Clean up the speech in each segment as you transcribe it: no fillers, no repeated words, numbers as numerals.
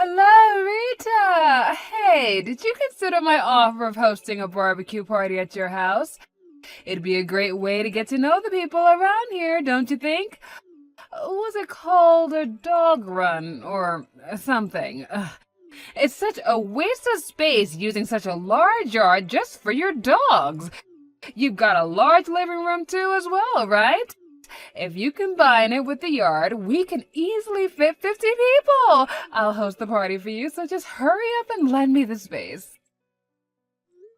Hello, Rita! Hey, did you consider my offer of hosting a barbecue party at your house? It'd be a great way to get to know the people around here, don't you think? Was it called a dog run or something? It's such a waste of space using such a large yard just for your dogs. You've got a large living room too as well, right? If you combine it with the yard, we can easily fit 50 people. I'll host the party for you, so just hurry up and lend me the space.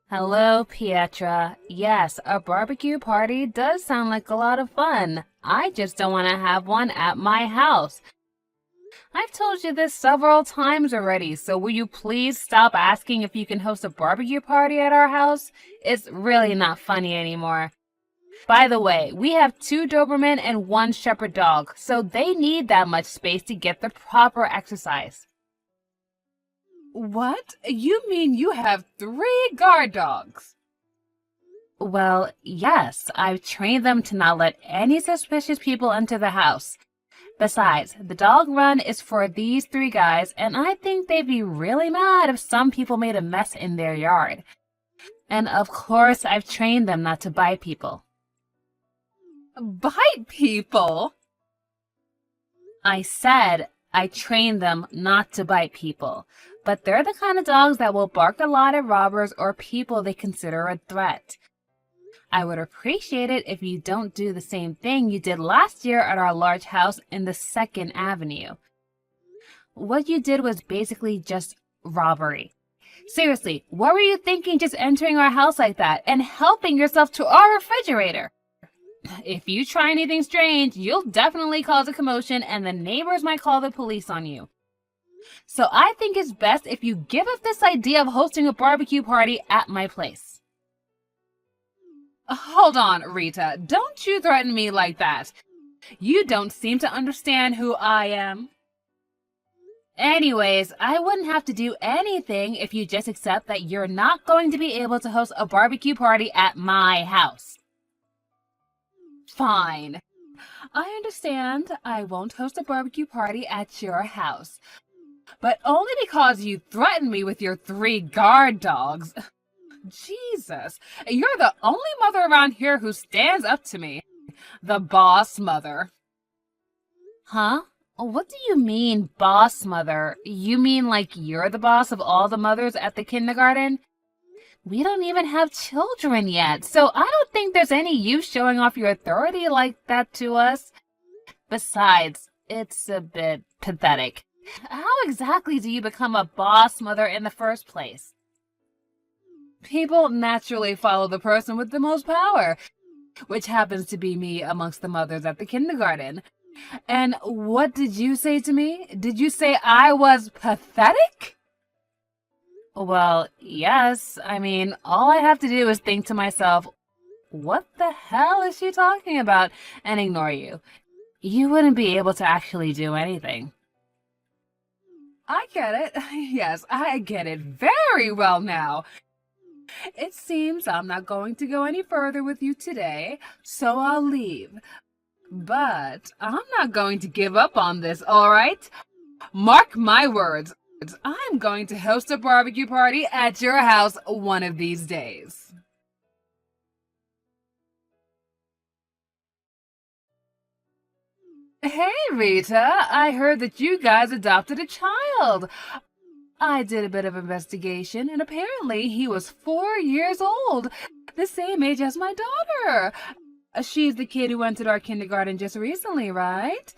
Hello, Pietra. Yes, a barbecue party does sound like a lot of fun. I just don't want to have one at my house. I've told you this several times already, so will you please stop asking if you can host a barbecue party at our house? It's really not funny anymore. By the way, we have 2 Doberman and 1 Shepherd dog, so they need that much space to get the proper exercise. What? You mean you have 3 guard dogs? Well, yes, I've trained them to not let any suspicious people enter the house. Besides, the dog run is for these 3 guys, and I think they'd be really mad if some people made a mess in their yard. And of course, I've trained them not to bite people. Bite people? I said I trained them not to bite people, but they're the kind of dogs that will bark a lot at robbers or people they consider a threat. I would appreciate it if you don't do the same thing you did last year at our large house in the 2nd Avenue. What you did was basically just robbery. Seriously, what were you thinking just entering our house like that and helping yourself to our refrigerator? If you try anything strange, you'll definitely cause a commotion and the neighbors might call the police on you. So I think it's best if you give up this idea of hosting a barbecue party at my place. Hold on, Rita. Don't you threaten me like that. You don't seem to understand who I am. Anyways, I wouldn't have to do anything if you just accept that you're not going to be able to host a barbecue party at my house. Fine. I understand I won't host a barbecue party at your house, but only because you threatened me with your 3 guard dogs. Jesus, you're the only mother around here who stands up to me. The boss mother. Huh? What do you mean, boss mother? You mean like you're the boss of all the mothers at the kindergarten? We don't even have children yet, so I don't think there's any use showing off your authority like that to us. Besides, it's a bit pathetic. How exactly do you become a boss mother in the first place? People naturally follow the person with the most power, which happens to be me amongst the mothers at the kindergarten. And what did you say to me? Did you say I was pathetic? Well, yes. I mean, all I have to do is think to myself, what the hell is she talking about? And ignore you. You wouldn't be able to actually do anything. I get it. Yes, I get it very well now. It seems I'm not going to go any further with you today, so I'll leave. But I'm not going to give up on this, all right? Mark my words. I'm going to host a barbecue party at your house one of these days. Hey, Rita, I heard that you guys adopted a child. I did a bit of investigation, and apparently he was 4 years old, the same age as my daughter. She's the kid who entered our kindergarten just recently, right?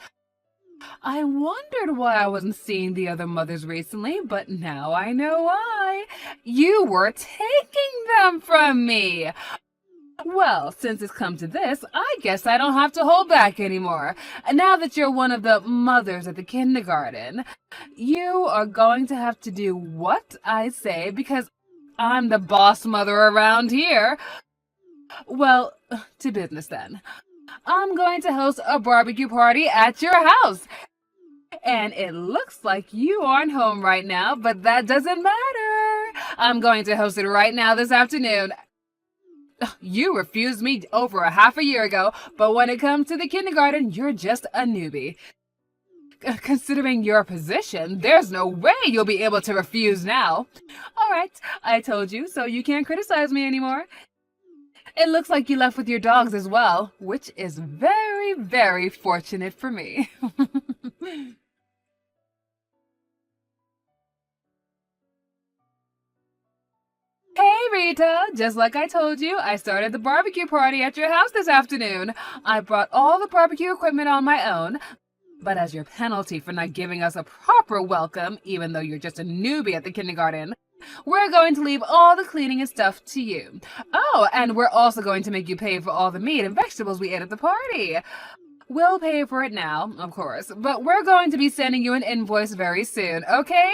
I wondered why I wasn't seeing the other mothers recently, but now I know why. You were taking them from me. Well, since it's come to this, I guess I don't have to hold back anymore. Now that you're one of the mothers at the kindergarten, you are going to have to do what I say because I'm the boss mother around here. Well, to business then. I'm going to host a barbecue party at your house. And it looks like you aren't home right now, but that doesn't matter. I'm going to host it right now this afternoon. You refused me over a half a year ago, but when it comes to the kindergarten, you're just a newbie. Considering your position, there's no way you'll be able to refuse now. All right, I told you, so you can't criticize me anymore. It looks like you left with your dogs as well, which is very, very fortunate for me. Hey Rita, just like I told you, I started the barbecue party at your house this afternoon. I brought all the barbecue equipment on my own, but as your penalty for not giving us a proper welcome, even though you're just a newbie at the kindergarten, we're going to leave all the cleaning and stuff to you. Oh, and we're also going to make you pay for all the meat and vegetables we ate at the party. We'll pay for it now, of course, but we're going to be sending you an invoice very soon, okay?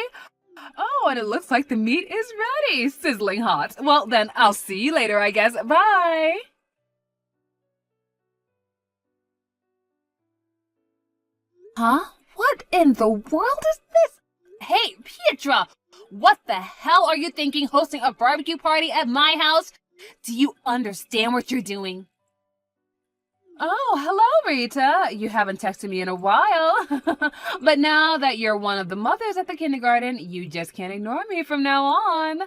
Oh, and it looks like the meat is ready, sizzling hot. Well, then I'll see you later, I guess. Bye! Huh? What in the world is this? Hey, Pietra! What the hell are you thinking hosting a barbecue party at my house? Do you understand what you're doing? Oh, hello, Rita. You haven't texted me in a while. But now that you're one of the mothers at the kindergarten, you just can't ignore me from now on.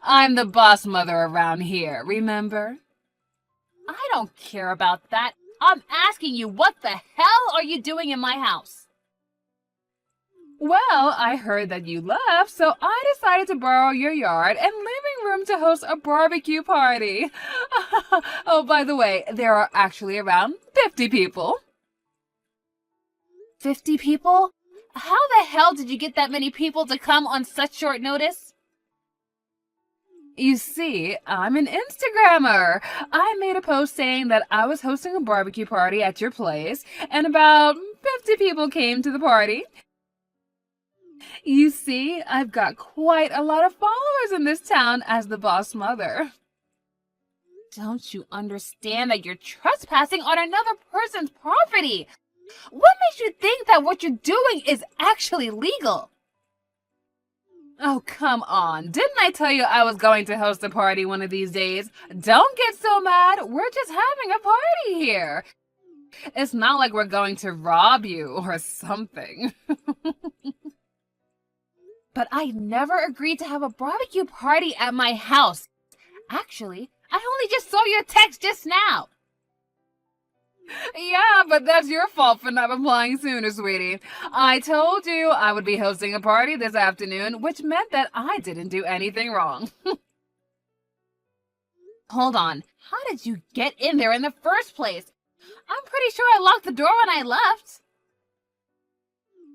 I'm the boss mother around here, remember? I don't care about that. I'm asking you, what the hell are you doing in my house? Well, I heard that you left, so I decided to borrow your yard and living room to host a barbecue party. Oh, by the way, there are actually around 50 people. 50 people? How the hell did you get that many people to come on such short notice? You see, I'm an Instagrammer. I made a post saying that I was hosting a barbecue party at your place, and about 50 people came to the party. You see, I've got quite a lot of followers in this town as the boss mother. Don't you understand that you're trespassing on another person's property? What makes you think that what you're doing is actually legal? Oh, come on. Didn't I tell you I was going to host a party one of these days? Don't get so mad. We're just having a party here. It's not like we're going to rob you or something. But I never agreed to have a barbecue party at my house. Actually, I only just saw your text just now. Yeah, but that's your fault for not replying sooner, sweetie. I told you I would be hosting a party this afternoon, which meant that I didn't do anything wrong. Hold on. How did you get in there in the first place? I'm pretty sure I locked the door when I left.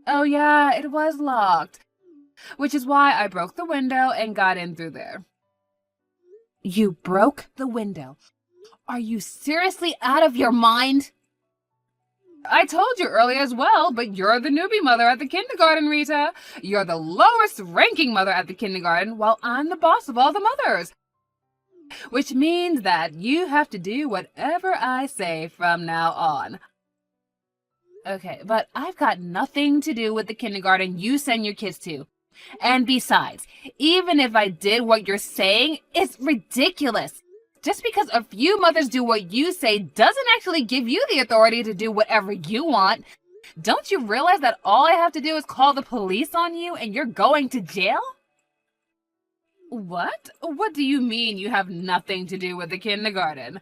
Oh yeah, it was locked. Which is why I broke the window and got in through there. You broke the window? Are you seriously out of your mind? I told you earlier as well, but you're the newbie mother at the kindergarten, Rita. You're the lowest ranking mother at the kindergarten, while I'm the boss of all the mothers. Which means that you have to do whatever I say from now on. Okay, but I've got nothing to do with the kindergarten you send your kids to. And besides, even if I did what you're saying, it's ridiculous. Just because a few mothers do what you say doesn't actually give you the authority to do whatever you want. Don't you realize that all I have to do is call the police on you and you're going to jail? What? What do you mean you have nothing to do with the kindergarten?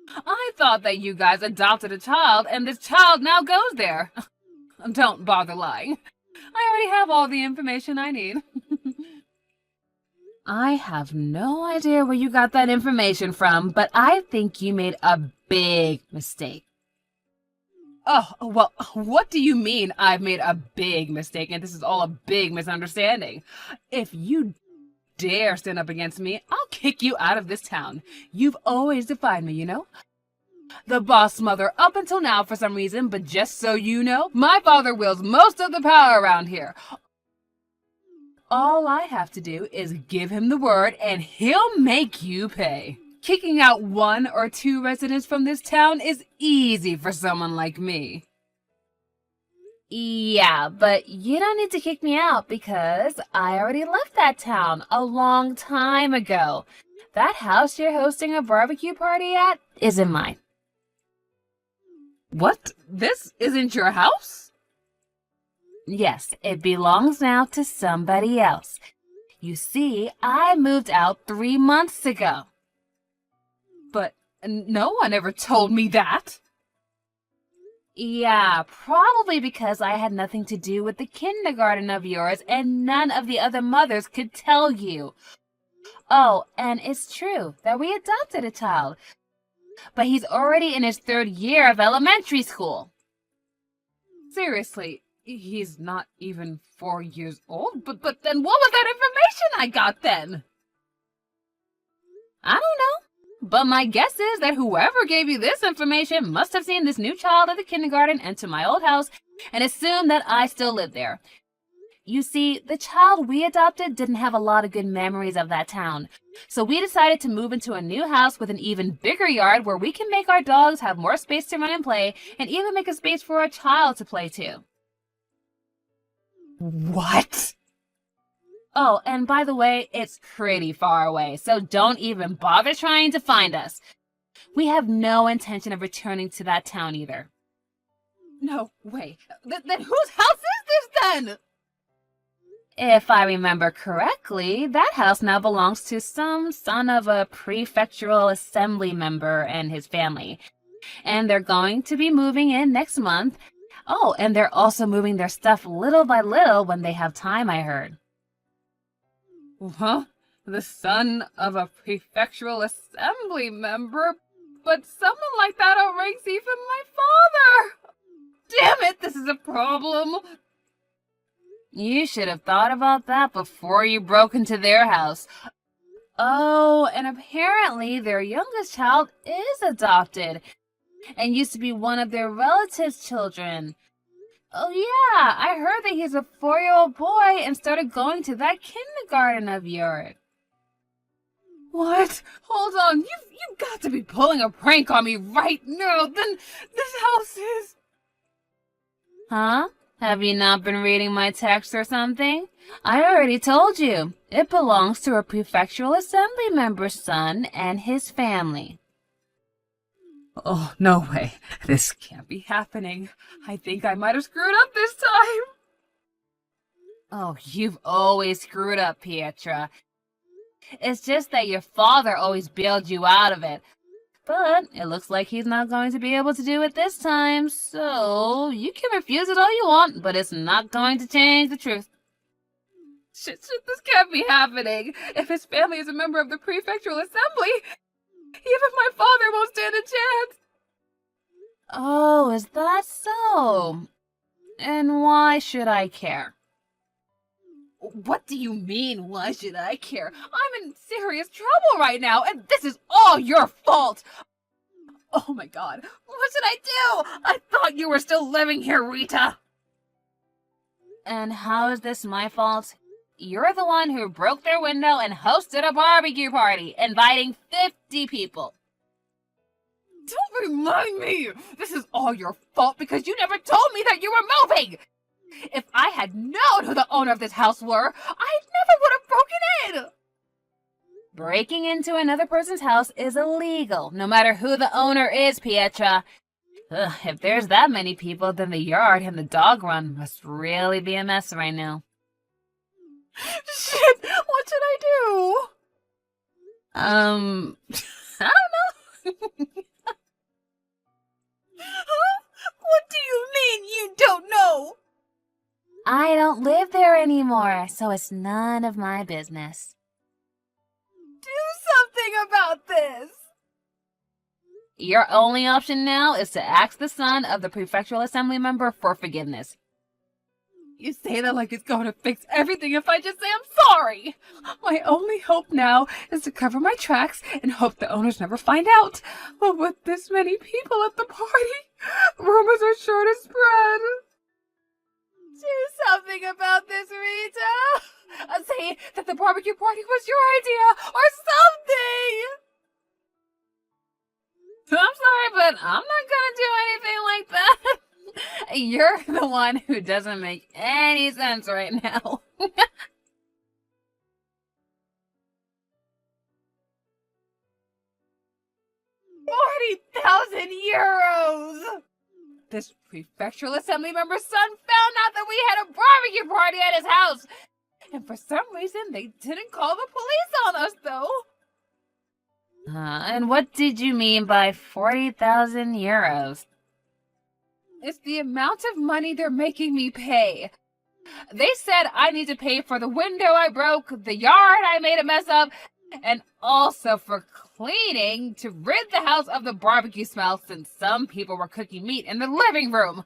I thought that you guys adopted a child and this child now goes there. Don't bother lying. I already have all the information I need. I have no idea where you got that information from, but I think you made a big mistake. Oh, well, what do you mean I've made a big mistake and this is all a big misunderstanding? If you dare stand up against me, I'll kick you out of this town. You've always defied me, you know? The boss mother up until now for some reason, but just so you know, my father wields most of the power around here. All I have to do is give him the word and he'll make you pay. Kicking out 1 or 2 residents from this town is easy for someone like me. Yeah, but you don't need to kick me out because I already left that town a long time ago. That house you're hosting a barbecue party at isn't mine. What? This isn't your house? Yes, it belongs now to somebody else. You see, I moved out 3 months ago. But no one ever told me that. Yeah, probably because I had nothing to do with the kindergarten of yours and none of the other mothers could tell you. Oh, and it's true that we adopted a child, but he's already in his 3rd year of elementary school. Seriously, he's not even 4 years old? But then what was that information I got then? I don't know, but my guess is that whoever gave you this information must have seen this new child at the kindergarten enter my old house and assumed that I still live there. You see, the child we adopted didn't have a lot of good memories of that town, so we decided to move into a new house with an even bigger yard where we can make our dogs have more space to run and play, and even make a space for a child to play too. What? Oh, and by the way, it's pretty far away, so don't even bother trying to find us. We have no intention of returning to that town either. No way. Then whose house is this then? If I remember correctly, that house now belongs to some son of a prefectural assembly member and his family. And they're going to be moving in next month. Oh, and they're also moving their stuff little by little when they have time, I heard. Huh? The son of a prefectural assembly member? But someone like that outranks even my father! Damn it, this is a problem! You should have thought about that before you broke into their house. Oh, and apparently their youngest child is adopted and used to be one of their relatives' children. Oh yeah, I heard that he's a 4-year-old boy and started going to that kindergarten of yours. What? Hold on, you've got to be pulling a prank on me right now. Then this house is... Huh? Have you not been reading my text or something? I already told you. It belongs to a prefectural assembly member's son and his family. Oh, no way. This can't be happening. I think I might have screwed up this time. Oh, you've always screwed up, Pietra. It's just that your father always bailed you out of it. But it looks like he's not going to be able to do it this time, so you can refuse it all you want, but it's not going to change the truth. Shit, this can't be happening. If his family is a member of the prefectural assembly, even my father won't stand a chance. Oh, is that so? And why should I care? What do you mean, why should I care? I'm in serious trouble right now, and this is all your fault! Oh my god, what should I do? I thought you were still living here, Rita! And how is this my fault? You're the one who broke their window and hosted a barbecue party, inviting 50 people. Don't remind me! This is all your fault because you never told me that you were moving! If I had known who the owner of this house were, I never would have broken in! Breaking into another person's house is illegal, no matter who the owner is, Pietra. Ugh, if there's that many people, then the yard and the dog run must really be a mess right now. Shit, what should I do? I don't know. Huh? What do you mean you don't know? I don't live there anymore, so it's none of my business. Do something about this! Your only option now is to ask the son of the prefectural assembly member for forgiveness. You say that like it's going to fix everything if I just say I'm sorry. My only hope now is to cover my tracks and hope the owners never find out. But with this many people at the party, rumors are sure to spread. Do something about this, Rita. Say that the barbecue party was your idea or something. I'm sorry, but I'm not gonna do anything like that. You're the one who doesn't make any sense right now. 40,000 euros! This prefectural assembly member's son found out that we had a barbecue party at his house. And for some reason, they didn't call the police on us, though. And what did you mean by 40,000 euros? It's the amount of money they're making me pay. They said I need to pay for the window I broke, the yard I made a mess of, and also for cleaning to rid the house of the barbecue smell since some people were cooking meat in the living room.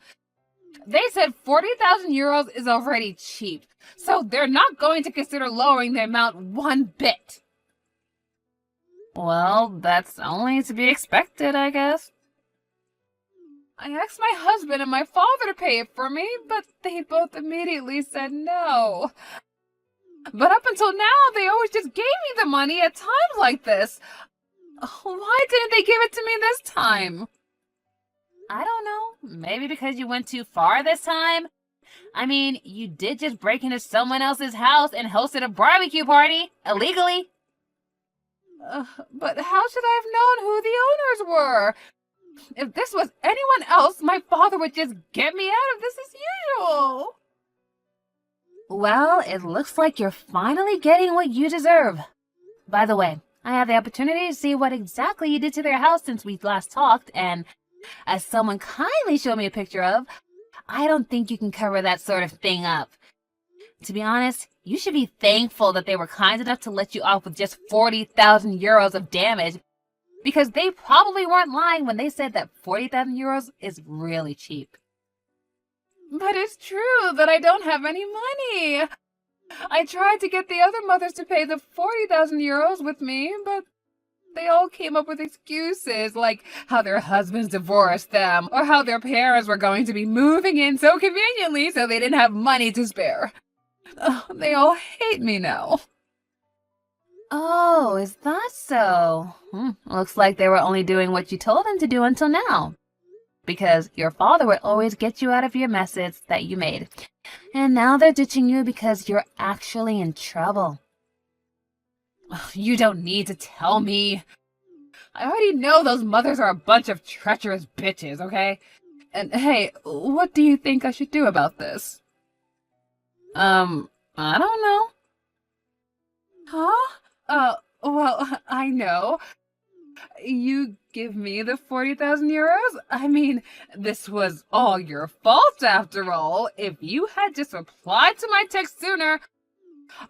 They said 40,000 euros is already cheap, so they're not going to consider lowering the amount one bit. Well, that's only to be expected, I guess. I asked my husband and my father to pay it for me, but they both immediately said no. But up until now, they always just gave me the money at times like this. Why didn't they give it to me this time? I don't know. Maybe because you went too far this time? I mean, you did just break into someone else's house and hosted a barbecue party, illegally. But how should I have known who the owners were? If this was anyone else, my father would just get me out of this as usual. Well, it looks like you're finally getting what you deserve. By the way, I have the opportunity to see what exactly you did to their house since we last talked, and as someone kindly showed me a picture of, I don't think you can cover that sort of thing up. To be honest, you should be thankful that they were kind enough to let you off with just 40,000 euros of damage, because they probably weren't lying when they said that 40,000 euros is really cheap. But it's true that I don't have any money. I tried to get the other mothers to pay the 40,000 euros with me, but they all came up with excuses, like how their husbands divorced them, or how their parents were going to be moving in so conveniently so they didn't have money to spare. They all hate me now. Oh, is that so? Looks like they were only doing what you told them to do until now. Because your father would always get you out of your messes that you made. And now they're ditching you because you're actually in trouble. You don't need to tell me. I already know those mothers are a bunch of treacherous bitches, okay? And hey, what do you think I should do about this? I don't know. Huh? Well, I know. You give me the 40,000 euros? I mean, this was all your fault after all. If you had just replied to my text sooner,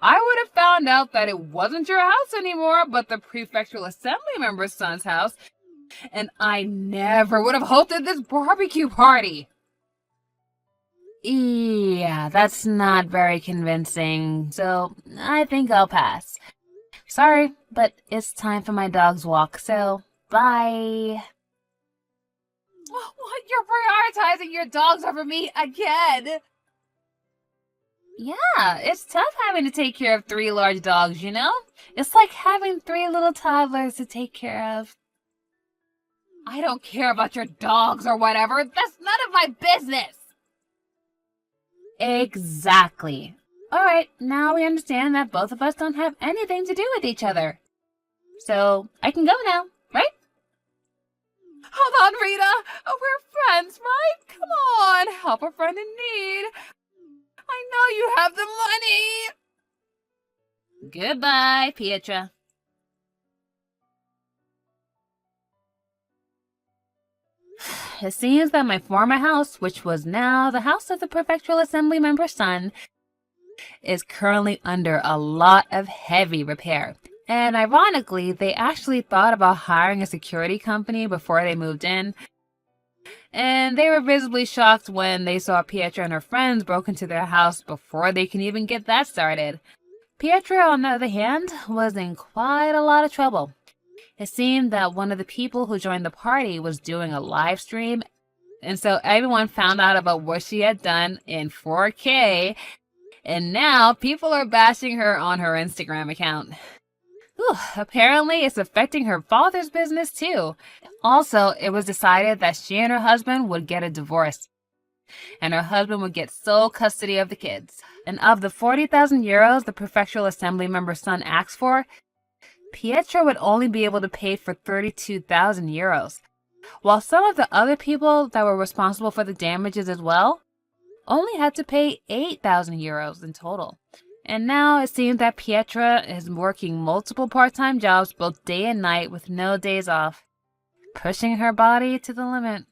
I would have found out that it wasn't your house anymore, but the prefectural assembly member's son's house, and I never would have hosted this barbecue party. Yeah, that's not very convincing, so I think I'll pass. Sorry, but it's time for my dog's walk, so bye. What? You're prioritizing your dogs over me again? Yeah, it's tough having to take care of 3 large dogs, you know? It's like having 3 little toddlers to take care of. I don't care about your dogs or whatever. That's none of my business. Exactly. Alright, now we understand that both of us don't have anything to do with each other. So, I can go now, right? Hold on, Rita. We're friends, right? Come on, help a friend in need. I know you have the money. Goodbye, Pietra. It seems that my former house, which was now the house of the prefectural assembly member's son, is currently under a lot of heavy repair. And ironically, they actually thought about hiring a security company before they moved in. And they were visibly shocked when they saw Pietra and her friends broke into their house before they can even get that started. Pietra, on the other hand, was in quite a lot of trouble. It seemed that one of the people who joined the party was doing a live stream, and so everyone found out about what she had done in 4K, and now people are bashing her on her Instagram account. Apparently, it's affecting her father's business too. Also, it was decided that she and her husband would get a divorce, and her husband would get sole custody of the kids. And of the 40,000 euros the prefectural assembly member's son asked for, Pietra would only be able to pay for 32,000 euros. while some of the other people that were responsible for the damages as well only had to pay 8,000 euros in total. And now it seems that Pietra is working multiple part-time jobs both day and night with no days off, pushing her body to the limit.